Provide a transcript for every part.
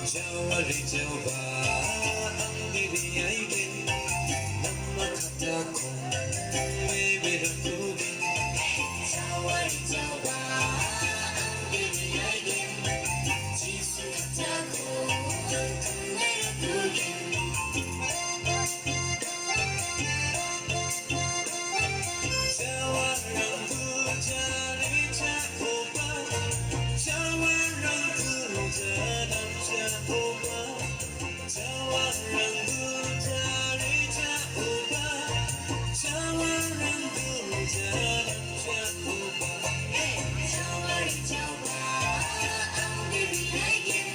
Jawari jawa ang diriyaigin ng makata kong bibirapugin. Jawari jawa ang diriyaigin Jisu kata kong bibirapugin. Jawarang pujari Jehovah, jawarang puja Jehovah, jawarang pujari Jehovah, jawarang puja Jehovah. Jawari jawa ang diriyaigin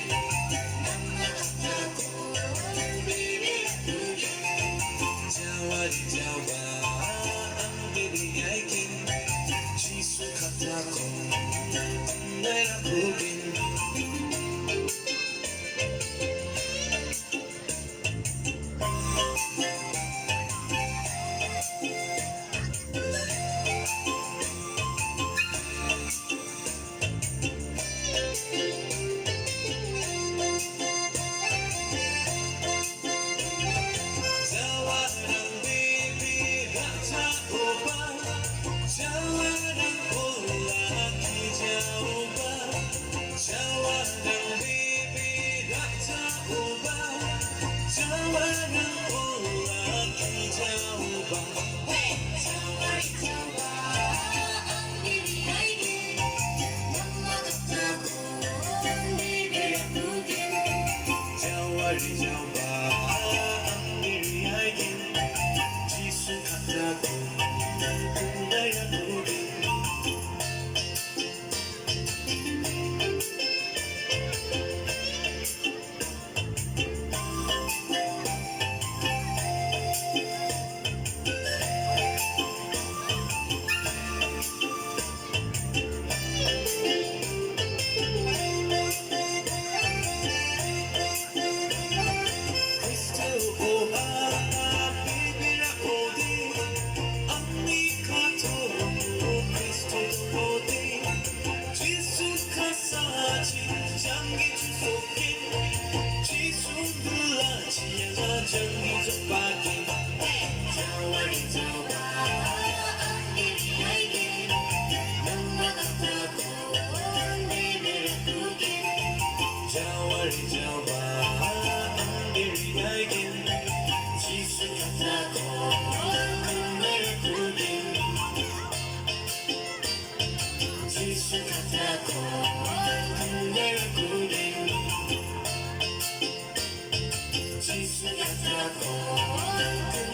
ng makata kong bibirapugin. Jawari jawa ang diriyaigin Jisu kata kong bibirapugin. Jawarang bibirap Jehovah, jawarang ulaki Jehovah, jawarang bibirap Jehovah, jawarang ulaki Jehovah. Jawari jawa ang diriyaigin ng makata kong bibirapugin. Jawari jawa ang diriyaigin Jisu kata kong bibirapugin. Kristo ko ang bibirapugin, ang ikatulong mo Kristo dumating. Jisu ka sa jangi tusukin, Jisu bulaji ang jangi tupakin. Jawari jawa ang diriyaigin ng makata kong bibirapugin. Jawari jawa ang diriyaigin Jisu kata kong bibirapugin. Jisu kata kong bibirapugin. Jisu kata kong